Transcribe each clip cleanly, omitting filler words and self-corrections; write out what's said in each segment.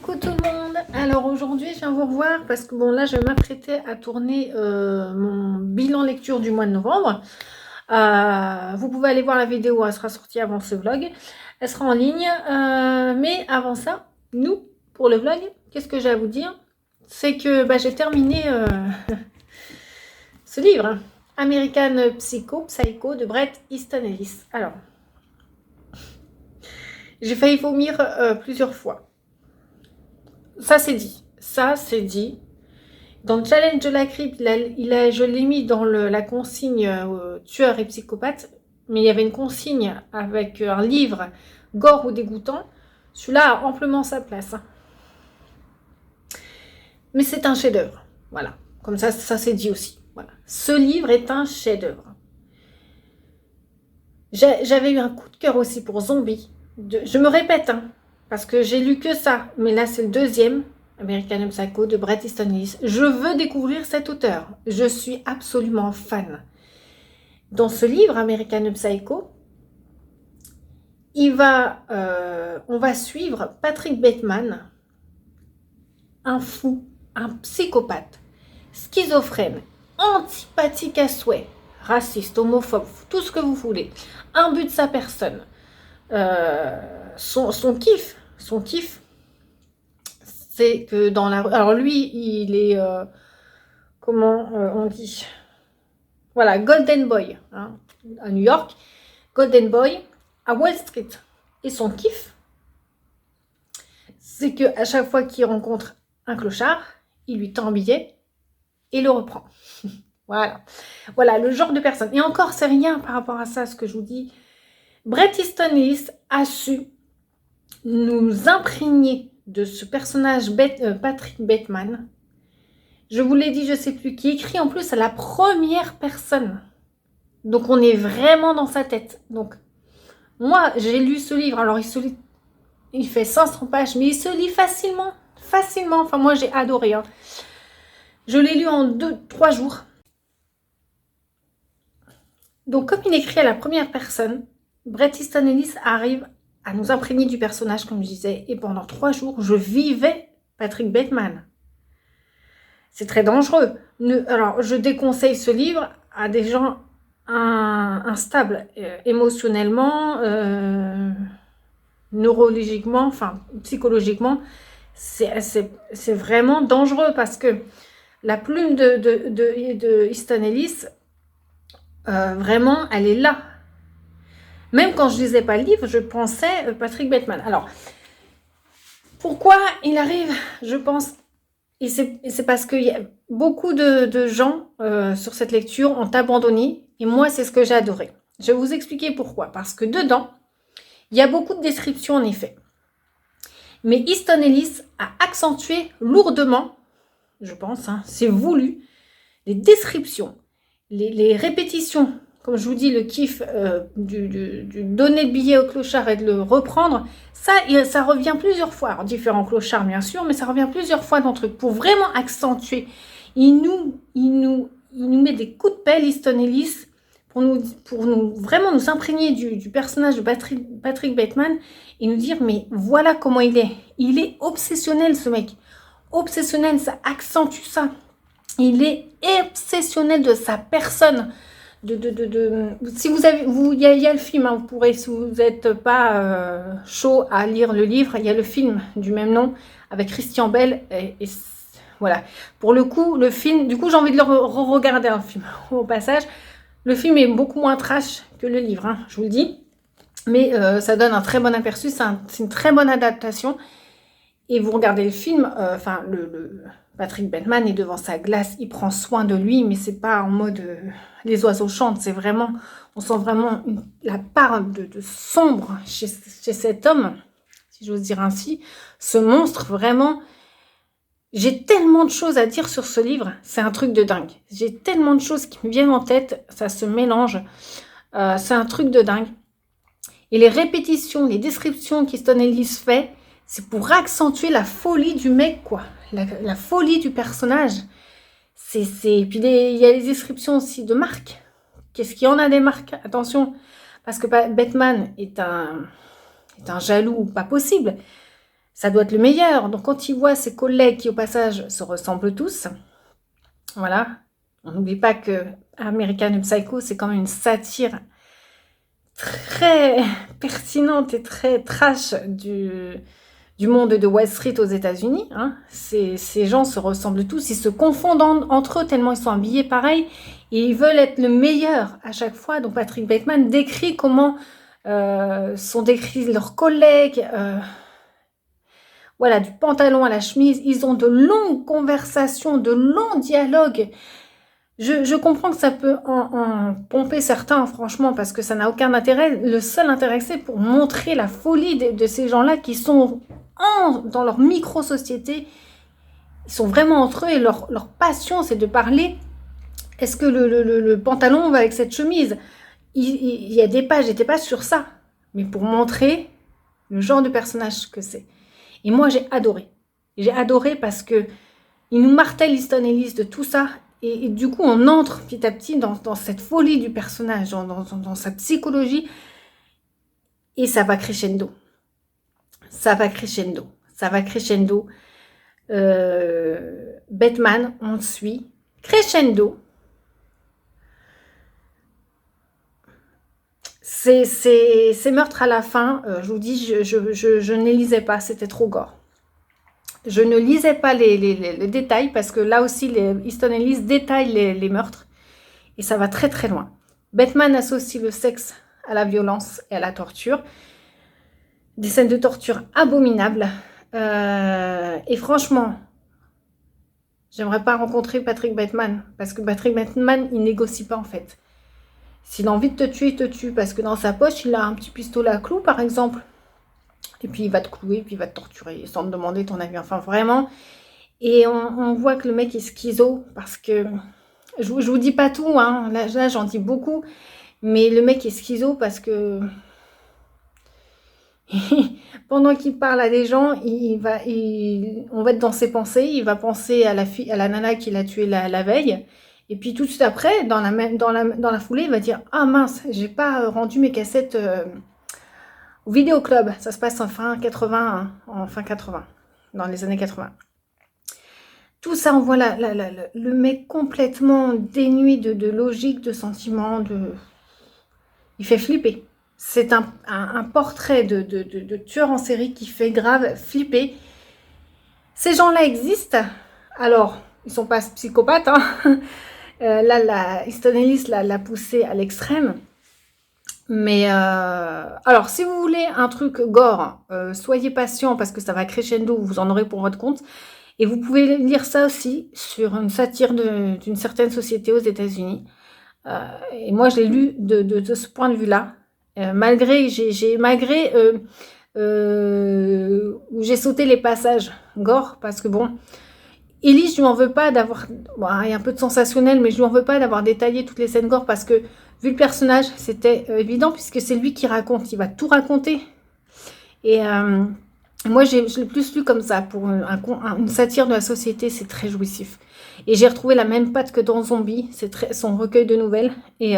Coucou tout le monde. Alors aujourd'hui je viens vous revoir parce que bon là je vais m'apprêter à tourner mon bilan lecture du mois de novembre. Vous pouvez aller voir la vidéo, elle sera sortie avant ce vlog, elle sera en ligne, mais avant ça, nous pour le vlog, qu'est-ce que j'ai à vous dire, c'est que j'ai terminé ce livre, hein, American Psycho de Bret Easton Ellis. Alors j'ai failli vomir plusieurs fois. Ça c'est dit. Ça c'est dit. Dans le challenge de la crypte, je l'ai mis dans la consigne tueur et psychopathe, mais il y avait une consigne avec un livre gore ou dégoûtant. Celui-là a amplement sa place. Mais c'est un chef-d'œuvre. Voilà. Comme ça c'est dit aussi. Voilà. Ce livre est un chef-d'œuvre. J'avais eu un coup de cœur aussi pour Zombie. Je me répète, hein, parce que j'ai lu que ça, mais là c'est le deuxième, American Psycho de Bret Easton Ellis. Je veux découvrir cet auteur. Je suis absolument fan. Dans ce livre, American Psycho, on va suivre Patrick Bateman, un fou, un psychopathe, schizophrène, antipathique à souhait, raciste, homophobe, tout ce que vous voulez, imbu de sa personne. Son kiff, c'est que dans la rue, alors lui, il est, on dit, voilà, Golden Boy, hein, à New York, Golden Boy, à Wall Street. Et son kiff, c'est qu'à chaque fois qu'il rencontre un clochard, il lui tend un billet et le reprend. Voilà le genre de personne. Et encore, c'est rien par rapport à ça, ce que je vous dis. Bret Easton Ellis a su nous imprégner de ce personnage Patrick Bateman. Je vous l'ai dit, je ne sais plus, qui écrit en plus à la première personne. Donc on est vraiment dans sa tête. Donc moi, j'ai lu ce livre. Alors il fait 500 pages, mais il se lit facilement. Enfin moi j'ai adoré. Hein. Je l'ai lu en 2-3 jours. Donc comme il écrit à la première personne, Bret Easton Ellis arrive à nous imprégner du personnage, comme je disais, et pendant 3 jours, je vivais Patrick Bateman. C'est très dangereux. Alors, je déconseille ce livre à des gens instables émotionnellement, neurologiquement, enfin, psychologiquement. C'est vraiment dangereux parce que la plume de Easton Ellis, vraiment, elle est là. Même quand je ne lisais pas le livre, je pensais Patrick Bateman. Alors, pourquoi il arrive, je pense, et c'est parce qu'il y a beaucoup de gens sur cette lecture ont abandonné, et moi, c'est ce que j'ai adoré. Je vais vous expliquer pourquoi. Parce que dedans, il y a beaucoup de descriptions, en effet. Mais Easton Ellis a accentué lourdement, je pense, hein, c'est voulu, les descriptions, les répétitions. Comme je vous dis, le kiff du donner le billet au clochard et de le reprendre, ça revient plusieurs fois. Alors, différents clochards, bien sûr, mais ça revient plusieurs fois dans le truc. Pour vraiment accentuer, il nous met des coups de pelle, Easton Ellis, pour nous vraiment nous imprégner du personnage de Patrick Bateman et nous dire, mais voilà comment il est. Il est obsessionnel, ce mec. Obsessionnel, ça accentue ça. Il est obsessionnel de sa personne. Si vous avez, il y a le film, hein, vous pourrez, si vous n'êtes pas chaud à lire le livre, il y a le film du même nom avec Christian Bale et voilà. Pour le coup, le film, du coup j'ai envie de le regarder un film au passage. Le film est beaucoup moins trash que le livre, hein, je vous le dis, mais ça donne un très bon aperçu, c'est une très bonne adaptation. Et vous regardez le film, enfin Patrick Bateman est devant sa glace, il prend soin de lui, mais c'est pas en mode les oiseaux chantent, c'est vraiment, on sent vraiment la part de sombre chez cet homme, si j'ose dire ainsi, ce monstre vraiment. J'ai tellement de choses à dire sur ce livre, c'est un truc de dingue. J'ai tellement de choses qui me viennent en tête, ça se mélange, c'est un truc de dingue. Et les répétitions, les descriptions qu'Easton Ellis fait, c'est pour accentuer la folie du mec, quoi. La folie du personnage. Puis il y a les descriptions aussi de marques. Qu'est-ce qu'il y en a des marques? Attention, parce que Bateman est un jaloux pas possible. ça doit être le meilleur. Donc quand il voit ses collègues qui au passage se ressemblent tous, voilà, on n'oublie pas que American Psycho, c'est quand même une satire très pertinente et très trash du monde de Wall Street aux États-Unis. Hein. Ces gens se ressemblent tous, ils se confondent entre eux tellement ils sont habillés pareil et ils veulent être le meilleur à chaque fois. Donc Patrick Bateman décrit comment sont décrits leurs collègues. Voilà, du pantalon à la chemise, ils ont de longues conversations, de longs dialogues. Je comprends que ça peut en pomper certains, franchement, parce que ça n'a aucun intérêt. Le seul intérêt, c'est pour montrer la folie de ces gens-là qui sont dans leur micro-société. Ils sont vraiment entre eux et leur passion, c'est de parler. Est-ce que le pantalon va avec cette chemise? Il y a des pages sur ça. Mais pour montrer le genre de personnage que c'est. Et moi, j'ai adoré. J'ai adoré parce que il nous martèle Easton Ellis de tout ça. Et du coup, on entre petit à petit dans cette folie du personnage, dans sa psychologie. Et ça va crescendo. Ça va crescendo. Ça va crescendo. Batman, on le suit. Crescendo. Ces meurtres à la fin, je vous dis, je ne les lisais pas, c'était trop gore. Je ne lisais pas les détails parce que là aussi, Easton Ellis détaille les meurtres et ça va très très loin. Batman associe le sexe à la violence et à la torture. Des scènes de torture abominables. Et franchement, j'aimerais pas rencontrer Patrick Bateman parce que Patrick Bateman, il négocie pas en fait. S'il a envie de te tuer, il te tue parce que dans sa poche, il a un petit pistolet à clous par exemple. Et puis il va te clouer, puis il va te torturer sans te demander ton avis. Enfin vraiment. Et on voit que le mec est schizo parce que je vous dis pas tout, hein. Là j'en dis beaucoup, mais le mec est schizo parce que pendant qu'il parle à des gens, on va être dans ses pensées. Il va penser à la nana qu'il a tuée la veille. Et puis tout de suite après, dans la foulée, il va dire ah mince, j'ai pas rendu mes cassettes au vidéoclub. Ça se passe en fin 80, dans les années 80. Tout ça, on voit le mec complètement dénué de logique, de sentiments, il fait flipper. C'est un portrait de tueur en série qui fait grave flipper. Ces gens-là existent. Alors, ils sont pas psychopathes. Hein. Easton Ellis l'a poussé à l'extrême. Mais alors, si vous voulez un truc gore, soyez patient parce que ça va crescendo, vous en aurez pour votre compte. Et vous pouvez lire ça aussi sur une satire d'une certaine société aux États-Unis. Et moi, je l'ai lu de ce point de vue-là. Malgré où j'ai sauté les passages gore, parce que bon, Ellie, je lui en veux pas d'avoir, bon, il y a un peu de sensationnel, mais je lui en veux pas d'avoir détaillé toutes les scènes gore, parce que vu le personnage, c'était évident, puisque c'est lui qui raconte, il va tout raconter. Et moi, je l'ai plus lu comme ça, pour une satire de la société, c'est très jouissif. Et j'ai retrouvé la même patte que dans Zombie, c'est son recueil de nouvelles, et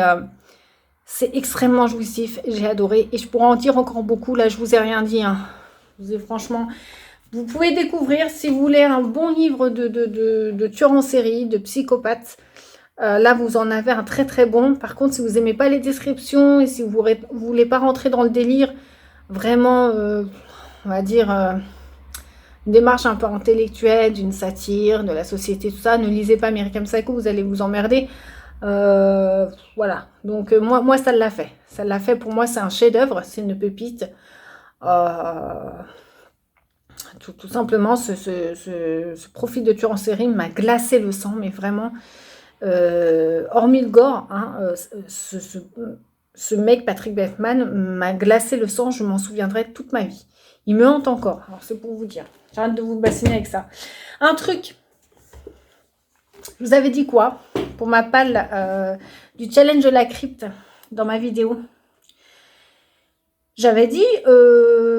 c'est extrêmement jouissif, j'ai adoré, et je pourrais en dire encore beaucoup, là je vous ai rien dit, hein. Franchement, vous pouvez découvrir, si vous voulez un bon livre de tueurs en série, de psychopathes, là vous en avez un très très bon. Par contre, si vous n'aimez pas les descriptions, et si vous ne voulez pas rentrer dans le délire, vraiment, on va dire, une démarche un peu intellectuelle, d'une satire, de la société, tout ça, ne lisez pas American Psycho, vous allez vous emmerder. Voilà, donc moi ça l'a fait, pour moi c'est un chef-d'œuvre, c'est une pépite, tout simplement ce profil de tueur en série m'a glacé le sang, mais vraiment, hormis le gore, hein, ce mec Patrick Bateman m'a glacé le sang, je m'en souviendrai toute ma vie, il me hante encore, alors c'est pour vous dire, j'arrête de vous bassiner avec ça. Un truc, je vous avais dit quoi pour ma palle du challenge de la crypte dans ma vidéo. J'avais dit,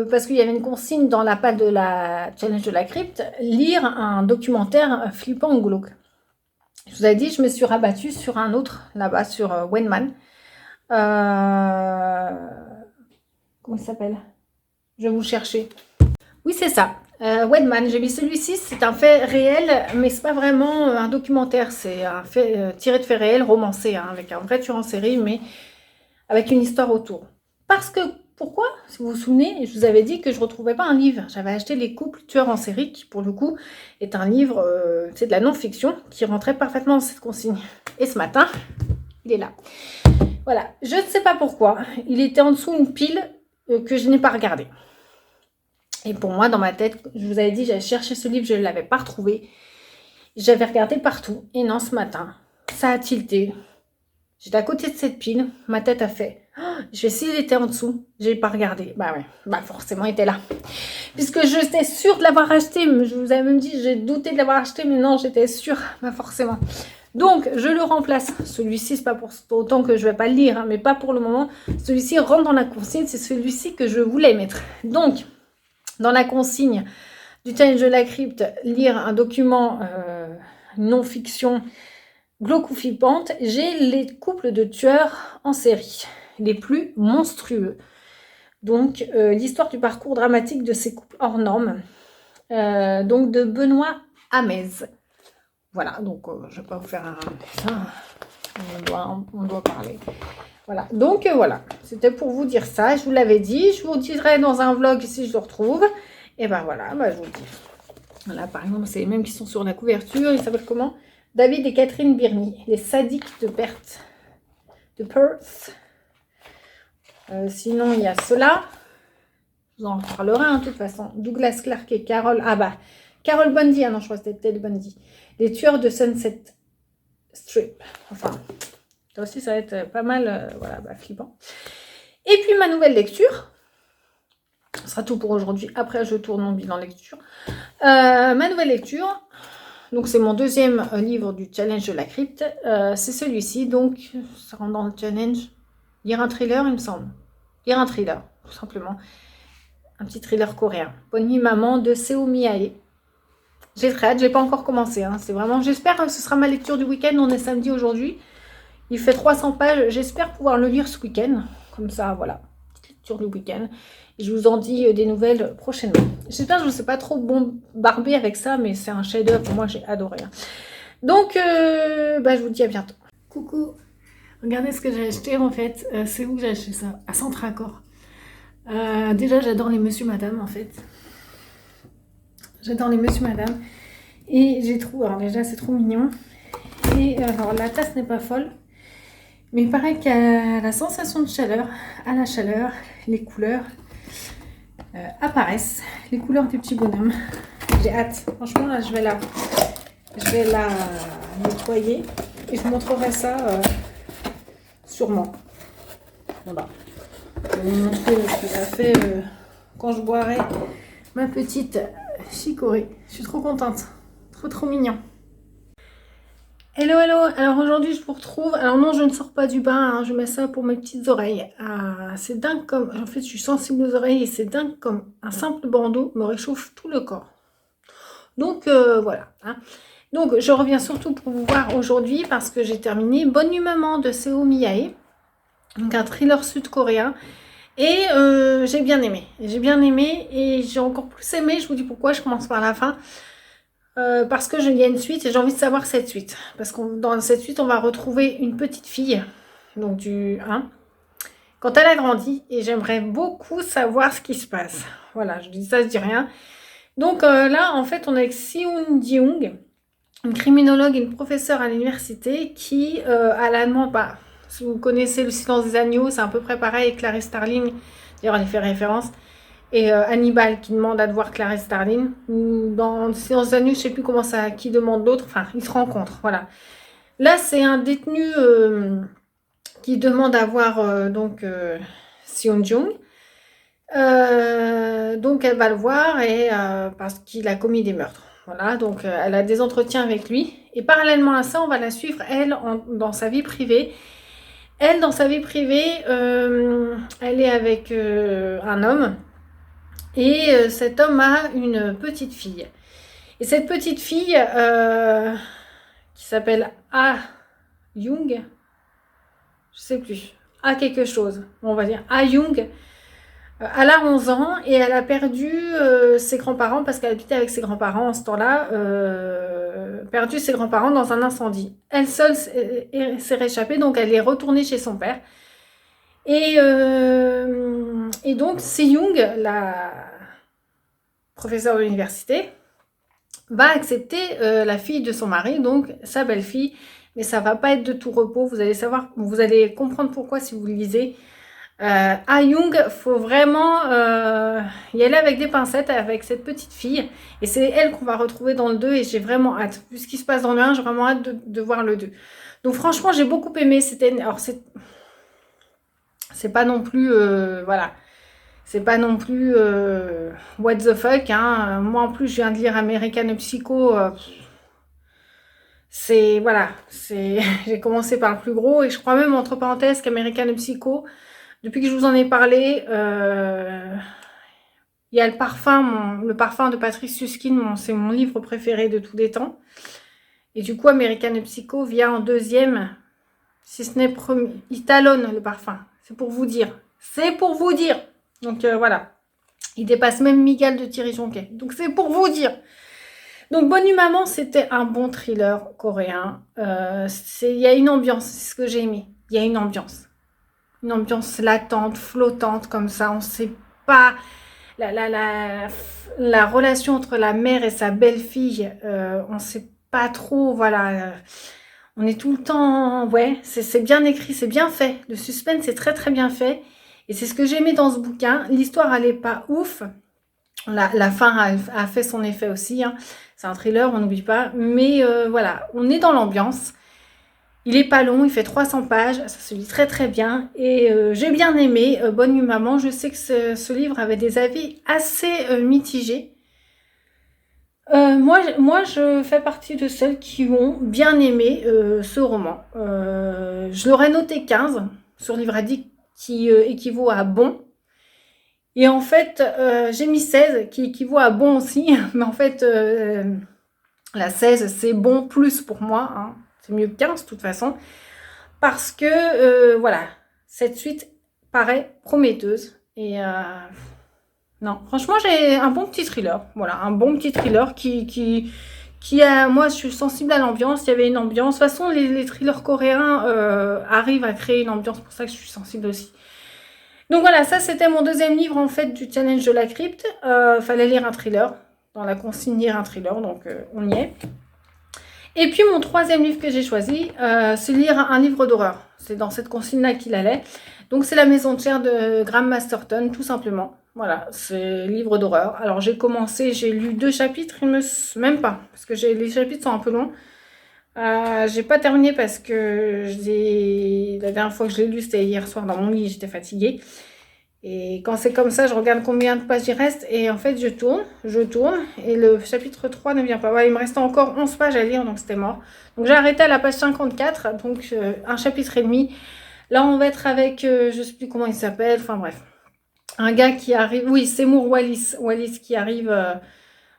parce qu'il y avait une consigne dans la palle de la challenge de la crypte, lire un documentaire flippant ou glauque. Je vous avais dit, je me suis rabattue sur un autre, là-bas, sur Weinman. Comment il s'appelle? Je vais vous chercher. Oui, c'est ça. Wedman, j'ai vu celui-ci, c'est un fait réel, mais c'est pas vraiment un documentaire, c'est un fait tiré de faits réels, romancé, hein, avec un vrai tueur en série, mais avec une histoire autour. Parce que, pourquoi? Si vous vous souvenez, je vous avais dit que je ne retrouvais pas un livre. J'avais acheté Les couples tueurs en série, qui pour le coup est un livre, c'est de la non-fiction, qui rentrait parfaitement dans cette consigne. Et ce matin, il est là. Voilà, je ne sais pas pourquoi, il était en dessous d'une pile que je n'ai pas regardée. Et pour moi, dans ma tête, je vous avais dit, j'avais cherché ce livre, je ne l'avais pas retrouvé. J'avais regardé partout. Et non, ce matin, ça a tilté. J'étais à côté de cette pile. Ma tête a fait, oh, je vais essayer, il était en dessous. J'ai pas regardé. Bah ouais, bah forcément, il était là. Puisque j'étais sûre de l'avoir acheté. Je vous avais même dit, j'ai douté de l'avoir acheté, mais non, j'étais sûre. Bah forcément. Donc, je le remplace. Celui-ci, c'est pas pour autant que je vais pas le lire, hein, mais pas pour le moment. Celui-ci rentre dans la consigne. C'est celui-ci que je voulais mettre. Donc, dans la consigne du challenge de la crypte, lire un document non-fiction glauque ou flippante, j'ai les couples de tueurs en série, les plus monstrueux. Donc, l'histoire du parcours dramatique de ces couples hors normes. Donc, de Benoît Hamez. Voilà, donc je ne vais pas vous faire un dessin. On doit parler. Voilà, donc voilà, c'était pour vous dire ça. Je vous l'avais dit, je vous dirai dans un vlog si je le retrouve. Et ben voilà, je vous le dis. Voilà, par exemple, c'est les mêmes qui sont sur la couverture. Ils s'appellent comment? David et Catherine Birny, les sadiques de Perth. Sinon, il y a cela. Je vous en reparlerai, hein, de toute façon. Douglas Clark et Carol. Ah bah, Carol Bundy. Ah non, je crois que c'était Ted Bundy. Les tueurs de Sunset Strip. Enfin, ça aussi, ça va être pas mal, voilà, flippant. Et puis, ma nouvelle lecture. Ce sera tout pour aujourd'hui. Après, je tourne mon bilan lecture. Ma nouvelle lecture, donc c'est mon deuxième livre du challenge de la crypte. C'est celui-ci, donc ça rentre dans le challenge. Lire un thriller, il me semble. Lire un thriller, tout simplement. Un petit thriller coréen. Bonne nuit maman de Seo Mi-ae. J'ai très hâte, je n'ai pas encore commencé. Hein. C'est vraiment, j'espère que ce sera ma lecture du week-end. On est samedi aujourd'hui. Il fait 300 pages. J'espère pouvoir le lire ce week-end. Comme ça, voilà. Petite lecture du week-end. Et je vous en dis des nouvelles prochainement. J'espère que je ne sais pas trop bombarder avec ça, mais c'est un chef-d'œuvre. Moi, j'ai adoré. Hein. Donc, je vous dis à bientôt. Coucou. Regardez ce que j'ai acheté en fait. C'est où que j'ai acheté ça? À Centracor. Déjà, j'adore les Monsieur Madame en fait. J'adore les Monsieur Madame. Et j'ai trouvé, alors déjà c'est trop mignon. Et alors la tasse n'est pas folle. Mais il paraît qu'à la sensation de chaleur, à la chaleur, les couleurs apparaissent. Les couleurs des petits bonhommes. J'ai hâte. Franchement là je vais la nettoyer. Et je vous montrerai ça sûrement. Voilà. Je vais vous montrer ce que ça fait quand je boirai ma petite chicorée. Je suis trop contente. Trop mignon. Hello. Alors aujourd'hui je vous retrouve. Alors non, je ne sors pas du bain. Hein. Je mets ça pour mes petites oreilles. C'est dingue comme... En fait, je suis sensible aux oreilles et c'est dingue comme un simple bandeau me réchauffe tout le corps. Donc voilà. Hein. Donc je reviens surtout pour vous voir aujourd'hui parce que j'ai terminé Bonne nuit maman de Seo Mi-ae. Donc un thriller sud-coréen. Et j'ai bien aimé et j'ai encore plus aimé, je vous dis pourquoi, je commence par la fin. Parce que il y a une suite et j'ai envie de savoir cette suite. Parce que dans cette suite, on va retrouver une petite fille, donc du 1, quand elle a grandi. Et j'aimerais beaucoup savoir ce qui se passe. Voilà, je dis ça, je dis rien. Donc là, en fait, on est avec Seung Ji-young, une criminologue et une professeure à l'université qui, à la demande... Si vous connaissez Le Silence des agneaux, c'est à peu près pareil avec Clarice Starling. D'ailleurs, elle y fait référence. Et Hannibal qui demande à voir Clarice Starling. Dans Le Silence des agneaux, je ne sais plus comment ça, qui demande l'autre. Enfin, ils se rencontrent. Voilà. Là, c'est un détenu qui demande à voir Seung Jung. Donc, elle va le voir et, parce qu'il a commis des meurtres. Voilà, donc elle a des entretiens avec lui. Et parallèlement à ça, on va la suivre, elle, dans sa vie privée. Elle, dans sa vie privée, elle est avec un homme et cet homme a une petite fille. Et cette petite fille, qui s'appelle Ah Young, je sais plus, A quelque chose, on va dire Ah Young, Elle a 11 ans et elle a perdu ses grands-parents parce qu'elle habitait avec ses grands-parents en ce temps-là, perdu ses grands-parents dans un incendie. Elle seule s'est réchappée, donc elle est retournée chez son père. Et donc, Si-Young, la professeure de l'université, va accepter la fille de son mari, donc sa belle-fille. Mais ça va pas être de tout repos. Vous allez savoir, vous allez comprendre pourquoi si vous le lisez. Ah-Young, faut vraiment y aller avec des pincettes avec cette petite fille. Et c'est elle qu'on va retrouver dans le 2 et j'ai vraiment hâte. Vu ce qui se passe dans le 1, j'ai vraiment hâte de voir le 2. Donc franchement, j'ai beaucoup aimé. Alors c'est pas non plus... voilà. C'est pas non plus what the fuck. Hein. Moi, en plus, je viens de lire American Psycho. C'est... Voilà. J'ai commencé par le plus gros. Et je crois même, entre parenthèses, qu'American Psycho... Depuis que je vous en ai parlé, il y a le parfum de Patrice Süskind, c'est mon livre préféré de tous les temps. Et du coup, American Psycho vient en deuxième, si ce n'est premier. Il talonne le parfum, c'est pour vous dire. C'est pour vous dire. Donc voilà. Il dépasse même Miguel de Thierry Jonquet. Donc c'est pour vous dire. Donc Bonne Nuit Maman, c'était un bon thriller coréen. Il y a une ambiance, c'est ce que j'ai aimé. Il y a une ambiance latente, flottante comme ça. On ne sait pas la relation entre la mère et sa belle-fille. On ne sait pas trop. Voilà. On est tout le temps. Ouais, c'est bien écrit, c'est bien fait. Le suspense est très très bien fait. Et c'est ce que j'aimais dans ce bouquin. L'histoire, elle n'est pas ouf. La fin a fait son effet aussi. Hein. C'est un thriller, on n'oublie pas. Mais voilà, on est dans l'ambiance. Il est pas long, il fait 300 pages, ça se lit très très bien et j'ai bien aimé Bonne Nuit Maman. Je sais que ce livre avait des avis assez mitigés. Moi, je fais partie de celles qui ont bien aimé ce roman. Je l'aurais noté 15 sur Livre Addict qui équivaut à bon. Et en fait, j'ai mis 16 qui équivaut à bon aussi. Mais en fait, la 16, c'est bon plus pour moi. Hein. C'est mieux que 15 de toute façon. Parce que, voilà, cette suite paraît prometteuse. Et non, franchement, j'ai un bon petit thriller. Voilà, un bon petit thriller qui a... Moi, je suis sensible à l'ambiance. Il y avait une ambiance. De toute façon, les thrillers coréens arrivent à créer une ambiance. C'est pour ça que je suis sensible aussi. Donc voilà, ça, c'était mon deuxième livre, en fait, du challenge de la crypte. Fallait lire un thriller. Dans la consigne, lire un thriller. Donc, on y est. Et puis mon troisième livre que j'ai choisi, c'est lire un livre d'horreur. C'est dans cette consigne-là qu'il allait. Donc c'est La Maison de chair de Graham Masterton, tout simplement. Voilà, c'est livre d'horreur. Alors j'ai commencé, j'ai lu 2 chapitres, même pas, parce que les chapitres sont un peu longs. J'ai pas terminé parce que la dernière fois que je l'ai lu, c'était hier soir dans mon lit, j'étais fatiguée. Et quand c'est comme ça, je regarde combien de pages il reste. Et en fait, je tourne. Et le chapitre 3 ne vient pas. Ouais, il me restait encore 11 pages à lire, donc c'était mort. Donc j'ai arrêté à la page 54, donc un chapitre et demi. Là, on va être avec, je sais plus comment il s'appelle, enfin bref. Un gars qui arrive, oui, Seymour Wallis. Wallis qui arrive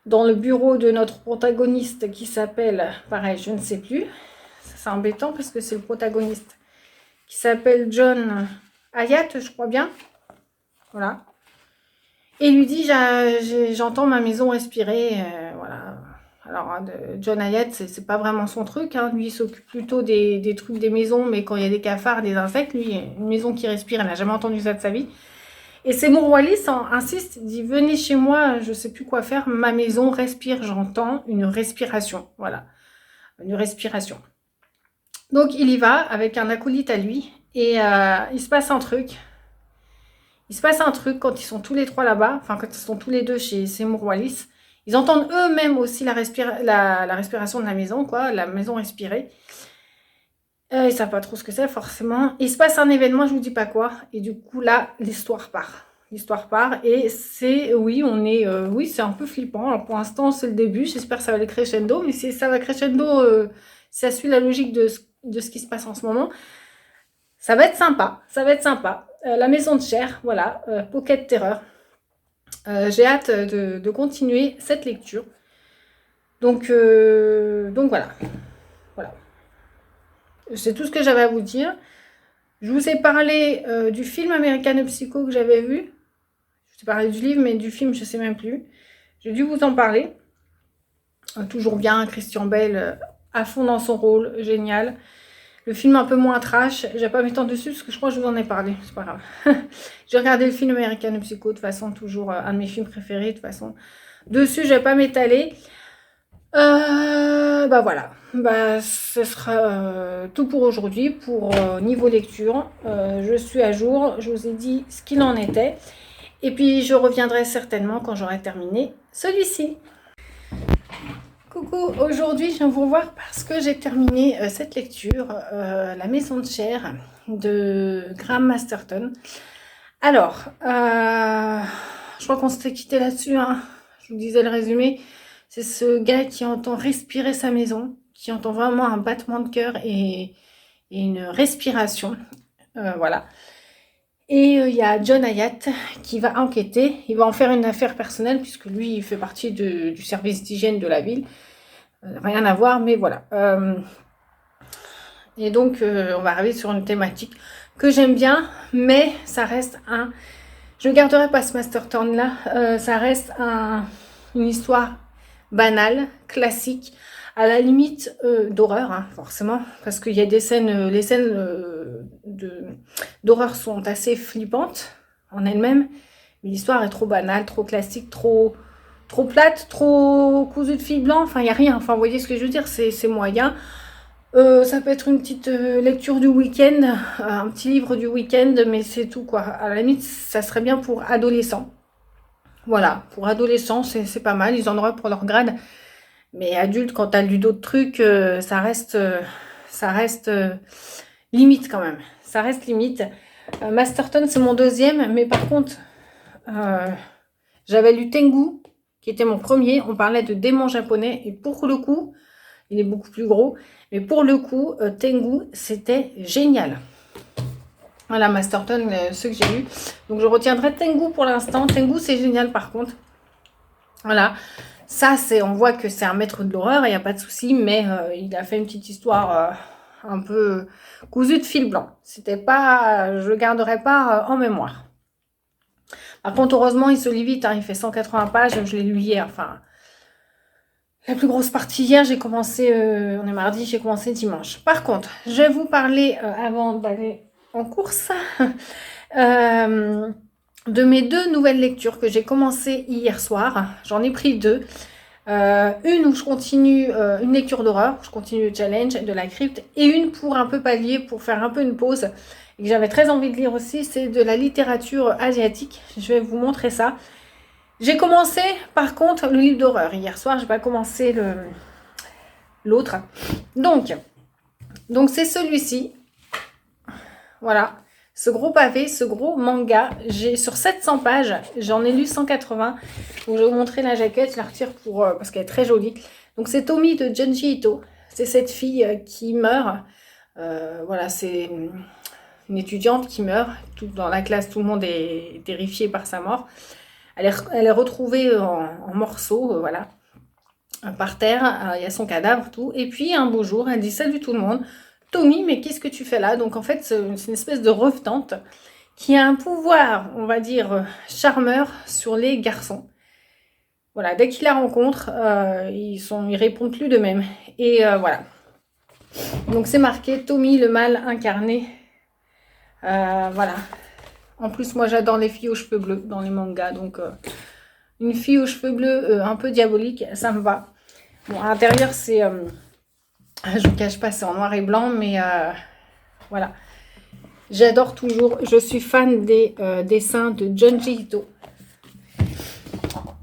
dans le bureau de notre protagoniste qui s'appelle, pareil, je ne sais plus. C'est embêtant parce que c'est le protagoniste. Qui s'appelle John Hayat, je crois bien. Voilà. Et il lui dit, j'entends ma maison respirer. Voilà. Alors, John Hayat, c'est pas vraiment son truc. Hein. Lui, il s'occupe plutôt des trucs des maisons, mais quand il y a des cafards, des insectes, lui, une maison qui respire, il n'a jamais entendu ça de sa vie. Et Seymour Wallis insiste, il dit, venez chez moi, je sais plus quoi faire, ma maison respire, j'entends une respiration. Voilà. Une respiration. Donc, il y va avec un acolyte à lui, et il se passe un truc. Il se passe un truc quand ils sont tous les trois là-bas, enfin quand ils sont tous les deux chez Seymour Wallis. Ils entendent eux-mêmes aussi la respiration de la maison, quoi, la maison respirée. Ils savent pas trop ce que c'est, forcément. Il se passe un événement, je vous dis pas quoi. Et du coup, là, l'histoire part. L'histoire part. Et c'est, oui, oui, c'est un peu flippant. Alors, pour l'instant, c'est le début. J'espère que ça va aller crescendo. Mais si ça va crescendo, si ça suit la logique de ce qui se passe en ce moment, ça va être sympa. Ça va être sympa. La Maison de chair, voilà, Pocket Terror. J'ai hâte de continuer cette lecture. Donc voilà. Voilà. C'est tout ce que j'avais à vous dire. Je vous ai parlé du film American Psycho que j'avais vu. t'ai parlé du livre, mais du film, je sais même plus. J'ai dû vous en parler. Toujours bien, Christian Bale à fond dans son rôle, génial. Le film un peu moins trash, je vais pas m'étendre dessus parce que je crois que je vous en ai parlé, c'est pas grave. J'ai regardé le film American Psycho, de toute façon, toujours un de mes films préférés, de toute façon. Dessus, je vais pas m'étaler. Bah voilà, bah ce sera tout pour aujourd'hui, pour niveau lecture. Je suis à jour, je vous ai dit ce qu'il en était. Et puis je reviendrai certainement quand j'aurai terminé celui-ci. Coucou, aujourd'hui je viens vous revoir parce que j'ai terminé cette lecture, La Maison de Chair de Graham Masterton. Alors, je crois qu'on s'était quitté là-dessus, hein. Je vous disais le résumé. C'est ce gars qui entend respirer sa maison, qui entend vraiment un battement de cœur et une respiration. Voilà. Et il y a John Hayat qui va enquêter. Il va en faire une affaire personnelle puisque lui, il fait partie du service d'hygiène de la ville. Rien à voir, mais voilà. Et donc, on va arriver sur une thématique que j'aime bien, mais ça reste un... Je ne garderai pas ce Masterton-là. Ça reste une histoire banale, classique, à la limite d'horreur, hein, forcément, parce qu'il y a des scènes, les scènes d'horreur sont assez flippantes en elles-mêmes, mais l'histoire est trop banale, trop classique, trop plate, trop cousue de fil blanc, enfin il n'y a rien, enfin vous voyez ce que je veux dire, c'est moyen. Ça peut être une petite lecture du week-end, un petit livre du week-end, mais c'est tout quoi. À la limite, ça serait bien pour adolescents. Voilà, pour adolescents, c'est pas mal, ils en auraient pour leur grade. Mais adulte, quand t'as lu d'autres trucs, ça reste limite quand même. Ça reste limite. Masterton, c'est mon deuxième, mais par contre, j'avais lu Tengu, qui était mon premier. On parlait de démons japonais, et pour le coup, il est beaucoup plus gros, mais pour le coup, Tengu, c'était génial. Voilà, Masterton, ceux que j'ai lus. Donc, je retiendrai Tengu pour l'instant. Tengu, c'est génial par contre. Voilà. Ça, on voit que c'est un maître de l'horreur, il n'y a pas de souci, mais il a fait une petite histoire un peu cousue de fil blanc. C'était pas, je le garderai pas en mémoire. Par contre, heureusement, il se lit vite, hein, il fait 180 pages, je l'ai lu hier, enfin... La plus grosse partie hier, j'ai commencé, on est mardi, j'ai commencé dimanche. Par contre, je vais vous parler, avant d'aller en course, de mes deux nouvelles lectures que j'ai commencé hier soir. J'en ai pris deux. Une où je continue une lecture d'horreur, je continue le challenge de la crypte, et une pour un peu pallier, pour faire un peu une pause, et que j'avais très envie de lire aussi, c'est de la littérature asiatique. Je vais vous montrer ça. J'ai commencé par contre le livre d'horreur hier soir, je n'ai pas commencé l'autre. Donc c'est celui-ci. Voilà. Ce gros pavé, ce gros manga, sur 700 pages, j'en ai lu 180. Donc je vais vous montrer la jaquette, je la retire parce qu'elle est très jolie. Donc c'est Tomie de Junji Ito. C'est cette fille qui meurt. Voilà, c'est une étudiante qui meurt. Dans la classe, tout le monde est terrifié par sa mort. Elle est retrouvée en morceaux, voilà, par terre. Il y a son cadavre, tout. Et puis un beau jour, elle dit salut tout le monde. Tomie, mais qu'est-ce que tu fais là? Donc en fait, c'est une espèce de revenante qui a un pouvoir, on va dire, charmeur sur les garçons. Voilà, dès qu'ils la rencontrent, ils répondent plus d'eux-mêmes. Et voilà. Donc c'est marqué Tomie, le mal incarné. Voilà. En plus, moi j'adore les filles aux cheveux bleus dans les mangas. Donc une fille aux cheveux bleus un peu diabolique, ça me va. Bon, à l'intérieur, c'est... je vous cache pas, c'est en noir et blanc, mais voilà. J'adore toujours. Je suis fan des dessins de Junji Ito.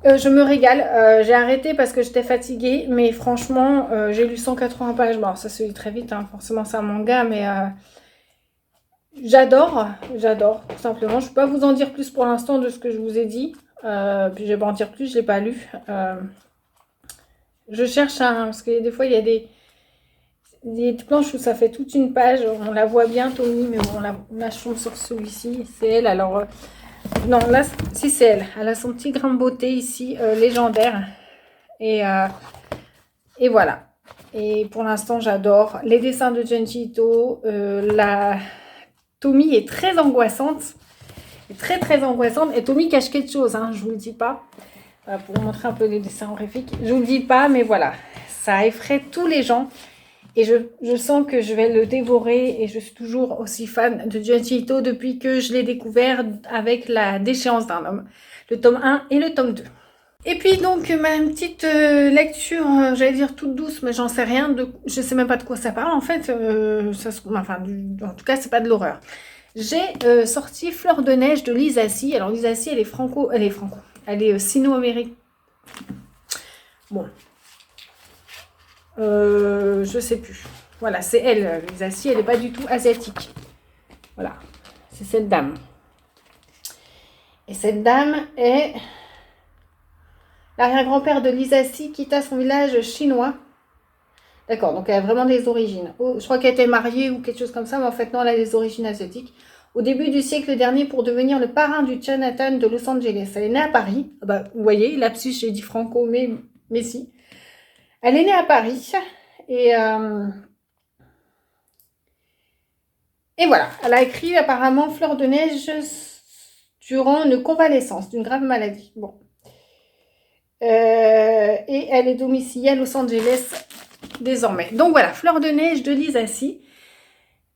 Je me régale. J'ai arrêté parce que j'étais fatiguée, mais franchement, j'ai lu 180 pages. Bon, ça se lit très vite, hein. Forcément, c'est un manga, mais j'adore, tout simplement. Je ne peux pas vous en dire plus pour l'instant de ce que je vous ai dit. Puis je vais pas en dire plus, je ne l'ai pas lu. Je cherche parce que des fois, il y a des planches où ça fait toute une page, on la voit bien Tomie, mais bon, la tombe sur celui-ci, c'est elle. Alors non, là si, c'est elle. Elle a son petit grain de beauté ici, légendaire, et voilà. Et pour l'instant, j'adore les dessins de Junji Ito. La Tomie est très angoissante, est très très angoissante. Et Tommy cache quelque chose, hein, je vous le dis pas. Voilà, pour vous montrer un peu les dessins horrifiques. Je vous le dis pas, mais voilà. Ça effraie tous les gens. Et je sens que je vais le dévorer. Et je suis toujours aussi fan de Junji Ito depuis que je l'ai découvert avec La déchéance d'un homme. Le tome 1 et le tome 2. Et puis donc ma petite lecture, j'allais dire toute douce, mais j'en sais rien, je sais même pas de quoi ça parle en fait, en tout cas c'est pas de l'horreur. J'ai sorti Fleur de neige de Lisa Si. Alors Lisa Si elle est sino-américaine. Bon, je sais plus. Voilà, c'est elle, Lisa Si, elle est pas du tout asiatique. Voilà, c'est cette dame. Et cette dame est l'arrière-grand-père de Lisa Si quitta son village chinois. D'accord, donc elle a vraiment des origines. Oh, je crois qu'elle était mariée ou quelque chose comme ça, mais en fait non, elle a des origines asiatiques. Au début du siècle dernier, pour devenir le parrain du Chinatown de Los Angeles. Elle est née à Paris. Bah, vous voyez, lapsus, j'ai dit franco, mais si. Elle est née à Paris. Et voilà, elle a écrit apparemment Fleur de neige durant une convalescence d'une grave maladie. Bon. Et elle est domiciliée à Los Angeles désormais. Donc voilà, Fleur de neige de Lisa Si.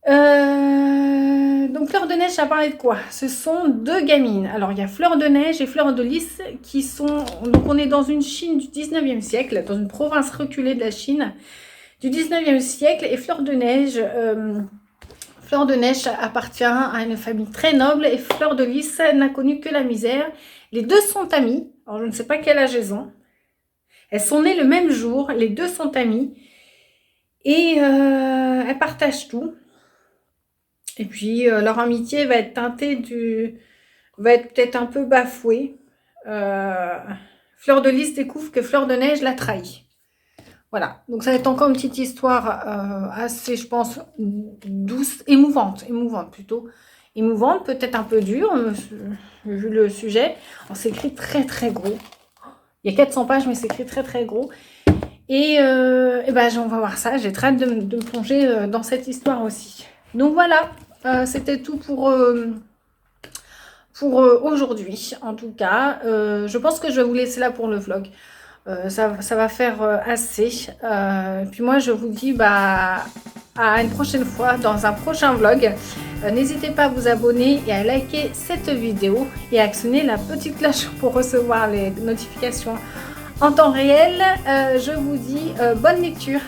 Donc Fleur de neige, ça parlait de quoi? Ce sont deux gamines. Alors il y a Fleur de neige et Fleur de lys qui sont... Donc on est dans une Chine du 19e siècle, dans une province reculée de la Chine du 19e siècle. Et Fleur de neige appartient à une famille très noble et Fleur de lys n'a connu que la misère. Les deux sont amies. Alors, je ne sais pas quel âge elles ont. Elles sont nées le même jour. Les deux sont amies. Et elles partagent tout. Et puis, leur amitié va être teintée va être peut-être un peu bafouée. Fleur de lys découvre que Fleur de neige l'a trahi. Voilà. Donc, ça va être encore une petite histoire assez, je pense, douce, émouvante plutôt. Émouvante, peut-être un peu dure, vu le sujet. Alors, c'est écrit très, très gros. Il y a 400 pages, mais c'est écrit très, très gros. Et ben, on va voir ça. J'ai très hâte de me plonger dans cette histoire aussi. Donc, voilà. C'était tout pour aujourd'hui, en tout cas. Je pense que je vais vous laisser là pour le vlog. Ça va faire assez. Puis moi, je vous dis à une prochaine fois dans un prochain vlog. N'hésitez pas à vous abonner et à liker cette vidéo et à actionner la petite cloche pour recevoir les notifications en temps réel. Je vous dis bonne lecture.